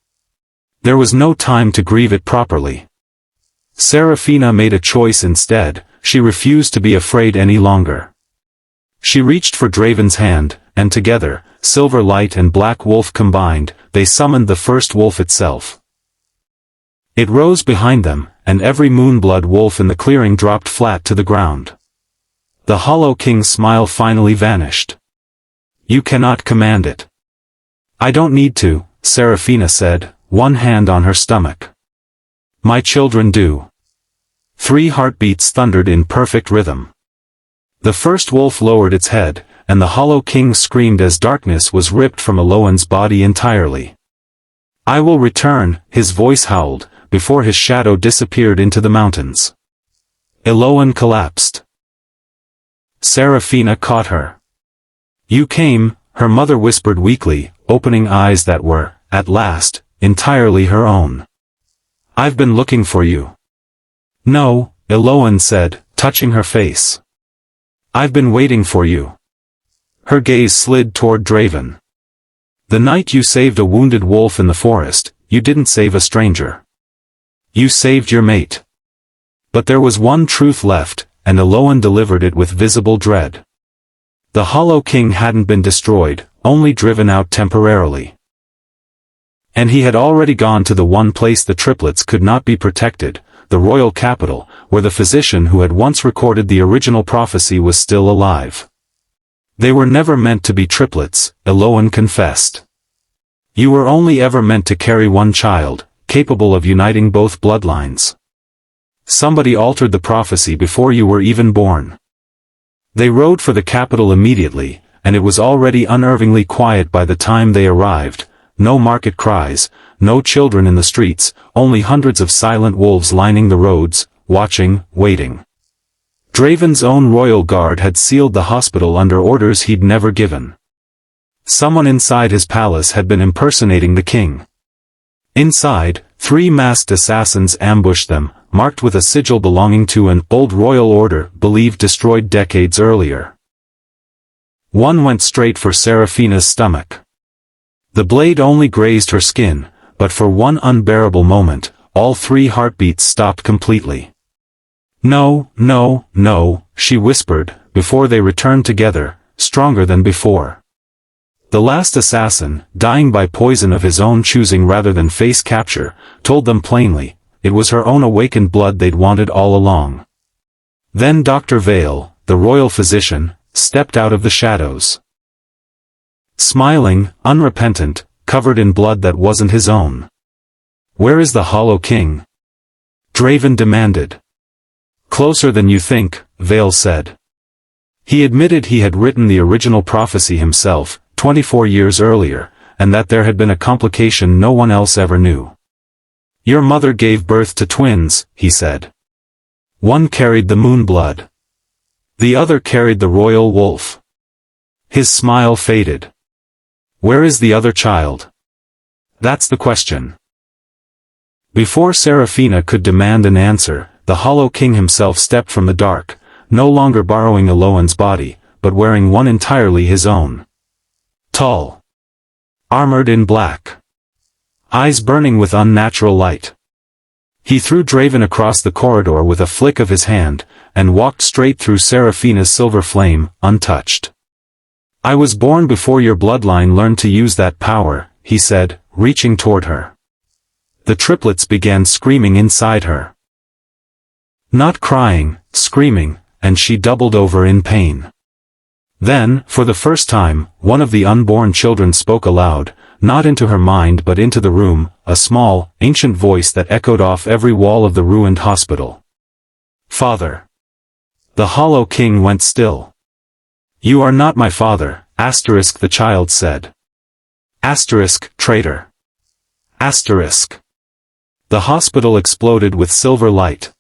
There was no time to grieve it properly. Seraphina made a choice instead, she refused to be afraid any longer. She reached for Draven's hand, and together, Silver Light and Black Wolf combined, they summoned the first wolf itself. It rose behind them, and every Moonblood wolf in the clearing dropped flat to the ground. The Hollow King's smile finally vanished. You cannot command it. I don't need to, Seraphina said, one hand on her stomach. My children do. 3 heartbeats thundered in perfect rhythm. The first wolf lowered its head, and the Hollow King screamed as darkness was ripped from Eloan's body entirely. I will return, his voice howled, before his shadow disappeared into the mountains. Eloan collapsed. Seraphina caught her. You came, her mother whispered weakly, opening eyes that were, at last, entirely her own. I've been looking for you. No, Eloan said, touching her face. I've been waiting for you. Her gaze slid toward Draven. The night you saved a wounded wolf in the forest, you didn't save a stranger. You saved your mate. But there was one truth left, and Eloan delivered it with visible dread. The Hollow King hadn't been destroyed, only driven out temporarily. And he had already gone to the one place the triplets could not be protected, the royal capital, where the physician who had once recorded the original prophecy was still alive. They were never meant to be triplets, Eloan confessed. You were only ever meant to carry one child, capable of uniting both bloodlines. Somebody altered the prophecy before you were even born. They rode for the capital immediately, and it was already unnervingly quiet by the time they arrived. No market cries, no children in the streets, only hundreds of silent wolves lining the roads, watching, waiting. Draven's own royal guard had sealed the hospital under orders he'd never given. Someone inside his palace had been impersonating the king. Inside, 3 masked assassins ambushed them, marked with a sigil belonging to an old royal order believed destroyed decades earlier. One went straight for Seraphina's stomach. The blade only grazed her skin, but for one unbearable moment, all 3 heartbeats stopped completely. No, no, no, she whispered, before they returned together, stronger than before. The last assassin, dying by poison of his own choosing rather than face capture, told them plainly, it was her own awakened blood they'd wanted all along. Then Dr. Vael, the royal physician, stepped out of the shadows. Smiling, unrepentant, covered in blood that wasn't his own. Where is the Hollow King? Draven demanded. Closer than you think, Vael said. He admitted he had written the original prophecy himself, 24 years earlier, and that there had been a complication no one else ever knew. Your mother gave birth to twins, he said. One carried the Moonblood. The other carried the royal wolf. His smile faded. Where is the other child? That's the question. Before Seraphina could demand an answer, the Hollow King himself stepped from the dark, no longer borrowing Eloan's body, but wearing one entirely his own. Tall. Armored in black. Eyes burning with unnatural light. He threw Draven across the corridor with a flick of his hand, and walked straight through Seraphina's silver flame, untouched. I was born before your bloodline learned to use that power, he said, reaching toward her. The triplets began screaming inside her. Not crying, screaming, and she doubled over in pain. Then, for the first time, one of the unborn children spoke aloud, not into her mind but into the room, a small, ancient voice that echoed off every wall of the ruined hospital. Father. The Hollow King went still. You are not my father, asterisk the child said. Asterisk, traitor. Asterisk. The hospital exploded with silver light.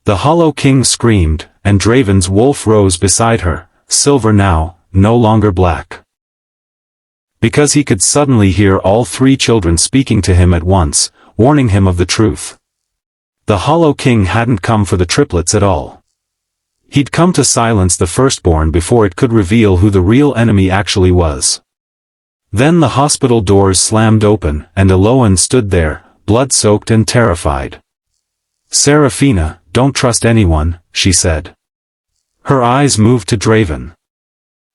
The Hollow King screamed, and Draven's wolf rose beside her, silver now, no longer black. Because he could suddenly hear all 3 children speaking to him at once, warning him of the truth. The Hollow King hadn't come for the triplets at all. He'd come to silence the firstborn before it could reveal who the real enemy actually was. Then the hospital doors slammed open, and Eloan stood there, blood-soaked and terrified. Seraphina, don't trust anyone, she said. Her eyes moved to Draven.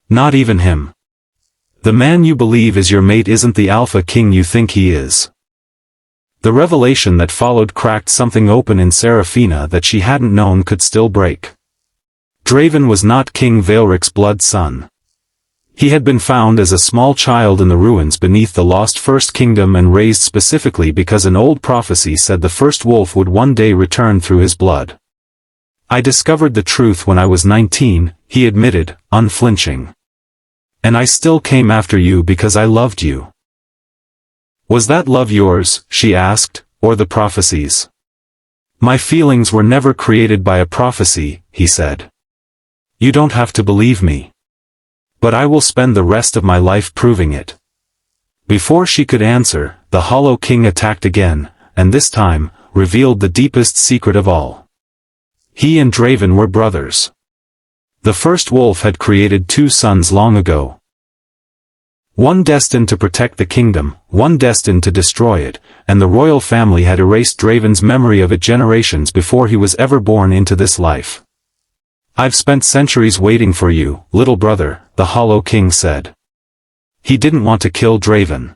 Not even him. The man you believe is your mate isn't the Alpha King you think he is. The revelation that followed cracked something open in Seraphina that she hadn't known could still break. Draven was not King Vaelric's blood son. He had been found as a small child in the ruins beneath the lost First Kingdom and raised specifically because an old prophecy said the first wolf would one day return through his blood. I discovered the truth when I was 19, he admitted, unflinching. And I still came after you because I loved you. Was that love yours, she asked, or the prophecies? My feelings were never created by a prophecy, he said. You don't have to believe me. But I will spend the rest of my life proving it. Before she could answer, the Hollow King attacked again, and this time, revealed the deepest secret of all. He and Draven were brothers. The first wolf had created two sons long ago. One destined to protect the kingdom, one destined to destroy it, and the royal family had erased Draven's memory of it generations before he was ever born into this life. I've spent centuries waiting for you, little brother, the Hollow King said. He didn't want to kill Draven.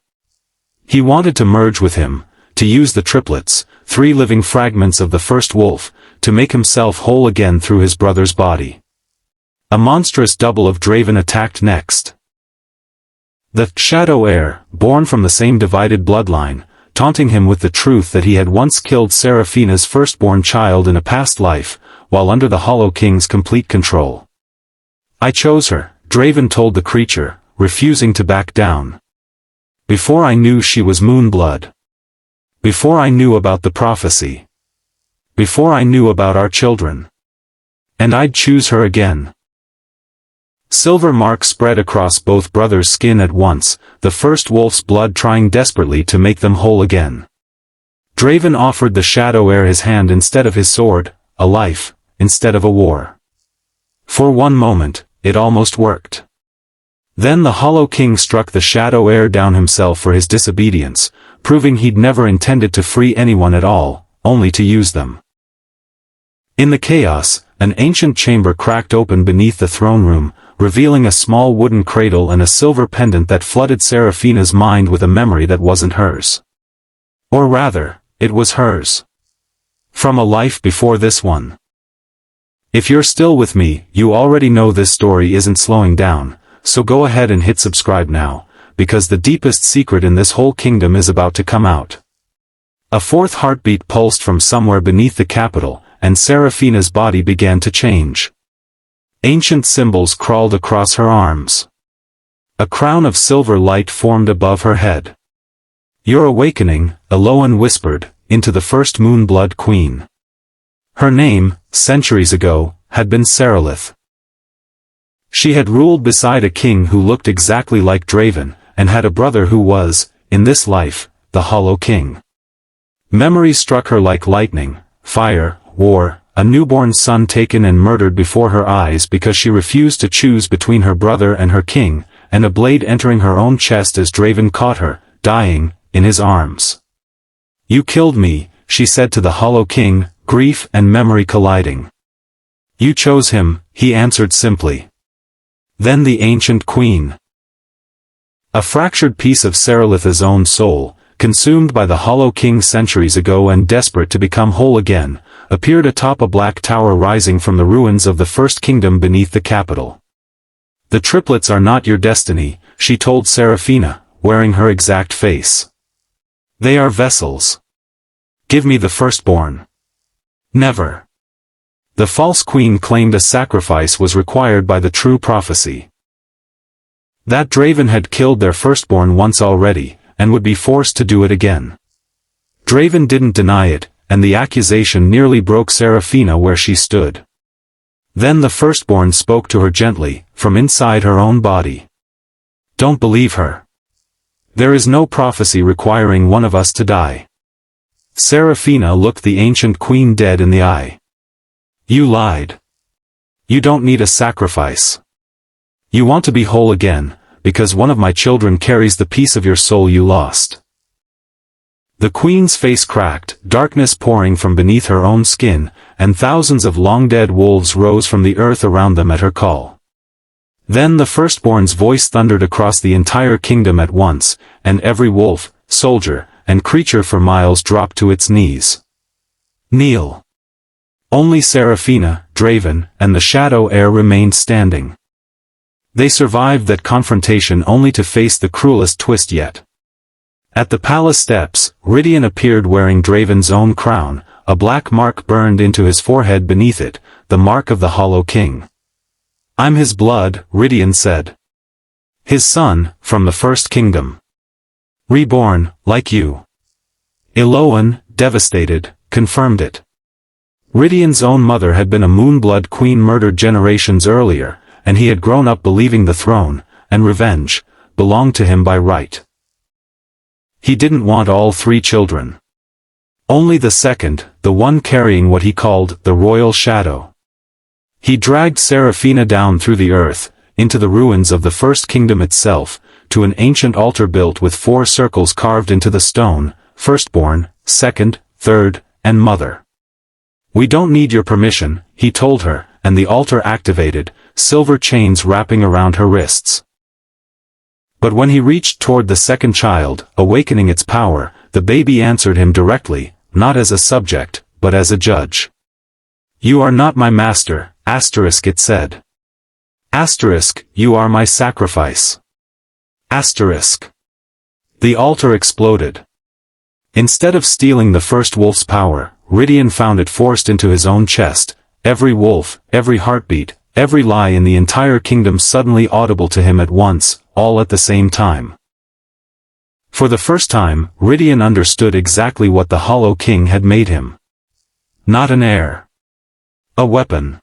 He wanted to merge with him, to use the triplets, 3 living fragments of the first wolf, to make himself whole again through his brother's body. A monstrous double of Draven attacked next. The shadow heir, born from the same divided bloodline, taunting him with the truth that he had once killed Seraphina's firstborn child in a past life, while under the Hollow King's complete control. I chose her, Draven told the creature, refusing to back down. Before I knew she was Moonblood. Before I knew about the prophecy. Before I knew about our children. And I'd choose her again. Silver marks spread across both brothers' skin at once, the first wolf's blood trying desperately to make them whole again. Draven offered the shadow heir his hand instead of his sword, a life, instead of a war. For one moment, it almost worked. Then the Hollow King struck the shadow heir down himself for his disobedience, proving he'd never intended to free anyone at all, only to use them. In the chaos, an ancient chamber cracked open beneath the throne room, revealing a small wooden cradle and a silver pendant that flooded Seraphina's mind with a memory that wasn't hers. Or rather, it was hers. From a life before this one. If you're still with me, you already know this story isn't slowing down, so go ahead and hit subscribe now, because the deepest secret in this whole kingdom is about to come out. A fourth heartbeat pulsed from somewhere beneath the capital, and Seraphina's body began to change. Ancient symbols crawled across her arms. A crown of silver light formed above her head. You're awakening, Eloan whispered, into the first Moonblood Queen. Her name, centuries ago, had been Seralith. She had ruled beside a king who looked exactly like Draven, and had a brother who was, in this life, the Hollow King. Memories struck her like lightning, fire, war, a newborn son taken and murdered before her eyes because she refused to choose between her brother and her king, and a blade entering her own chest as Draven caught her, dying, in his arms. You killed me, she said to the Hollow King, grief and memory colliding. You chose him, he answered simply. Then the ancient queen. A fractured piece of Seralith's own soul, consumed by the Hollow King centuries ago and desperate to become whole again, appeared atop a black tower rising from the ruins of the First Kingdom beneath the capital. The triplets are not your destiny, she told Seraphina, wearing her exact face. They are vessels. Give me the firstborn. Never. The false queen claimed a sacrifice was required by the true prophecy. That Draven had killed their firstborn once already, and would be forced to do it again. Draven didn't deny it, and the accusation nearly broke Seraphina where she stood. Then the firstborn spoke to her gently, from inside her own body. Don't believe her. There is no prophecy requiring one of us to die. Seraphina looked the ancient queen dead in the eye. You lied. You don't need a sacrifice. You want to be whole again, because one of my children carries the piece of your soul you lost. The queen's face cracked, darkness pouring from beneath her own skin, and thousands of long-dead wolves rose from the earth around them at her call. Then the firstborn's voice thundered across the entire kingdom at once, and every wolf, soldier, and creature for miles dropped to its knees. Kneel. Only Seraphina, Draven, and the shadow heir remained standing. They survived that confrontation only to face the cruelest twist yet. At the palace steps, Rydian appeared wearing Draven's own crown, a black mark burned into his forehead beneath it, the mark of the Hollow King. "I'm his blood," Rydian said. "His son, from the First Kingdom. Reborn, like you." Eloan, devastated, confirmed it. Rydian's own mother had been a Moonblood queen murdered generations earlier, and he had grown up believing the throne, and revenge, belonged to him by right. He didn't want all three children. Only the second, the one carrying what he called the royal shadow. He dragged Seraphina down through the earth, into the ruins of the First Kingdom itself, to an ancient altar built with 4 circles carved into the stone, firstborn, second, third, and mother. "We don't need your permission," he told her, and the altar activated, silver chains wrapping around her wrists. But when he reached toward the second child, awakening its power, the baby answered him directly, not as a subject, but as a judge. "You are not my master," it said. "You are my sacrifice." The altar exploded. Instead of stealing the first wolf's power, Rydian found it forced into his own chest, every wolf, every heartbeat, every lie in the entire kingdom suddenly audible to him at once, all at the same time. For the first time, Rydian understood exactly what the Hollow King had made him. Not an heir. A weapon.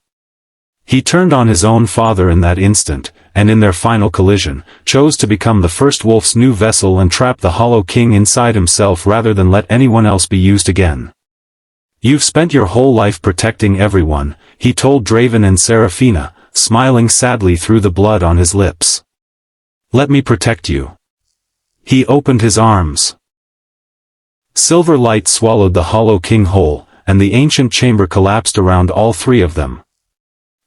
He turned on his own father in that instant, and in their final collision, chose to become the first wolf's new vessel and trap the Hollow King inside himself rather than let anyone else be used again. "You've spent your whole life protecting everyone," he told Draven and Seraphina, smiling sadly through the blood on his lips. "Let me protect you." He opened his arms. Silver light swallowed the Hollow King whole, and the ancient chamber collapsed around all three of them.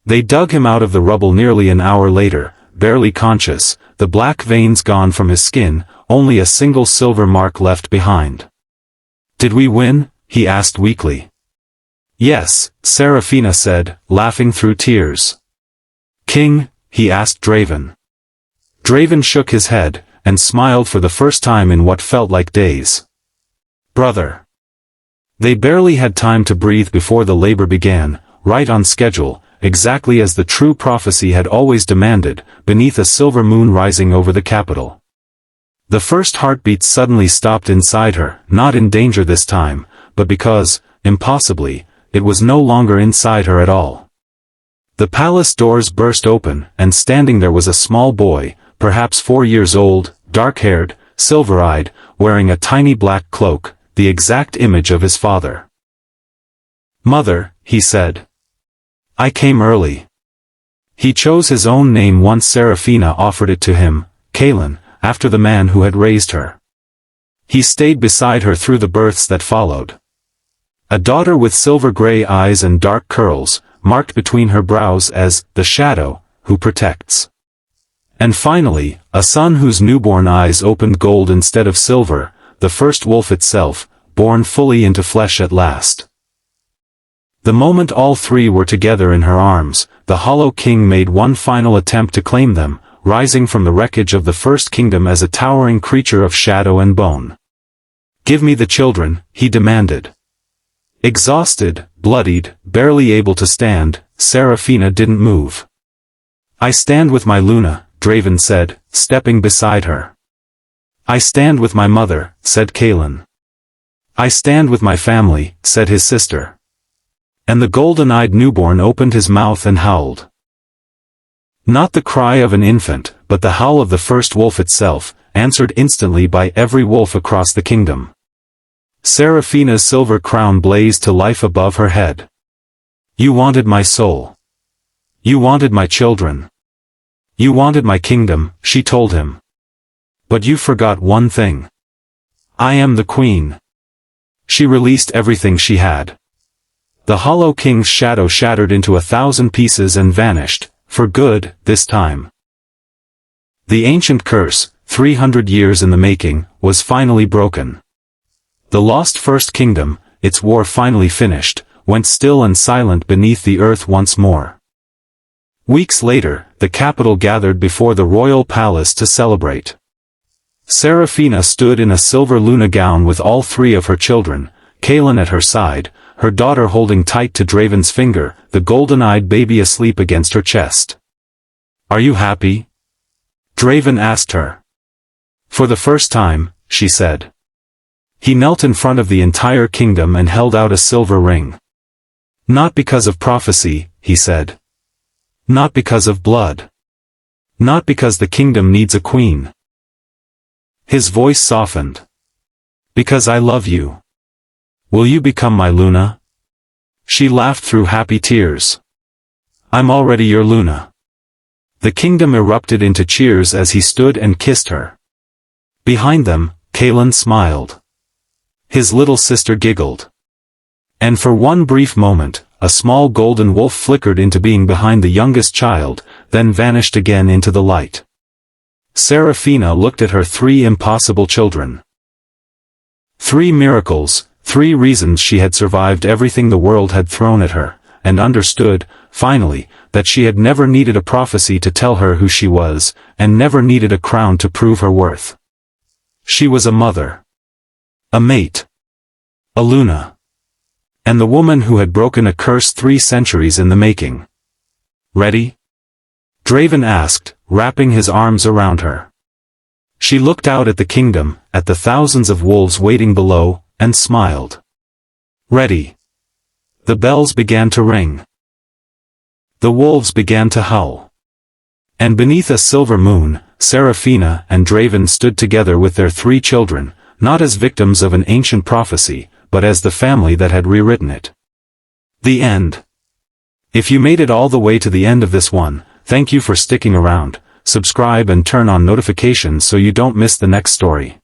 They dug him out of the rubble nearly an hour later, barely conscious, the black veins gone from his skin, only a single silver mark left behind. "Did we win?" he asked weakly. "Yes," Seraphina said, laughing through tears. "King?" he asked Draven. Draven shook his head, and smiled for the first time in what felt like days. "Brother." They barely had time to breathe before the labor began, right on schedule, exactly as the true prophecy had always demanded, beneath a silver moon rising over the capital. The first heartbeat suddenly stopped inside her, not in danger this time, but because, impossibly, it was no longer inside her at all. The palace doors burst open, and standing there was a small boy, perhaps 4 years old, dark-haired, silver-eyed, wearing a tiny black cloak, the exact image of his father. "Mother," he said. "I came early." He chose his own name once Seraphina offered it to him, Kaelin, after the man who had raised her. He stayed beside her through the births that followed. A daughter with silver-gray eyes and dark curls, marked between her brows as the shadow, who protects. And finally, a son whose newborn eyes opened gold instead of silver, the first wolf itself, born fully into flesh at last. The moment all three were together in her arms, the Hollow King made one final attempt to claim them, rising from the wreckage of the First Kingdom as a towering creature of shadow and bone. "Give me the children," he demanded. Exhausted, bloodied, barely able to stand, Seraphina didn't move. "I stand with my Luna," Draven said, stepping beside her. "I stand with my mother," said Kaelin. "I stand with my family," said his sister. And the golden-eyed newborn opened his mouth and howled. Not the cry of an infant, but the howl of the first wolf itself, answered instantly by every wolf across the kingdom. Seraphina's silver crown blazed to life above her head. "You wanted my soul. You wanted my children. You wanted my kingdom," she told him. "But you forgot one thing. I am the queen." She released everything she had. The Hollow King's shadow shattered into 1,000 pieces and vanished, for good, this time. The ancient curse, 300 years in the making, was finally broken. The lost First Kingdom, its war finally finished, went still and silent beneath the earth once more. Weeks later, the capital gathered before the royal palace to celebrate. Seraphina stood in a silver Luna gown with all three of her children, Kaelin at her side, her daughter holding tight to Draven's finger, the golden-eyed baby asleep against her chest. "Are you happy?" Draven asked her. "For the first time," she said. He knelt in front of the entire kingdom and held out a silver ring. "Not because of prophecy," he said. "Not because of blood. Not because the kingdom needs a queen." His voice softened. "Because I love you. Will you become my Luna?" She laughed through happy tears. "I'm already your Luna." The kingdom erupted into cheers as he stood and kissed her. Behind them, Kaelin smiled. His little sister giggled. And for one brief moment, a small golden wolf flickered into being behind the youngest child, then vanished again into the light. Seraphina looked at her three impossible children. 3 miracles, 3 reasons she had survived everything the world had thrown at her, and understood, finally, that she had never needed a prophecy to tell her who she was, and never needed a crown to prove her worth. She was a mother. A mate. A Luna. And the woman who had broken a curse 3 centuries in the making. "Ready?" Draven asked, wrapping his arms around her. She looked out at the kingdom, at the thousands of wolves waiting below, and smiled. "Ready." The bells began to ring. The wolves began to howl. And beneath a silver moon, Seraphina and Draven stood together with their 3 children, not as victims of an ancient prophecy, but as the family that had rewritten it. The end. If you made it all the way to the end of this one, thank you for sticking around. Subscribe and turn on notifications so you don't miss the next story.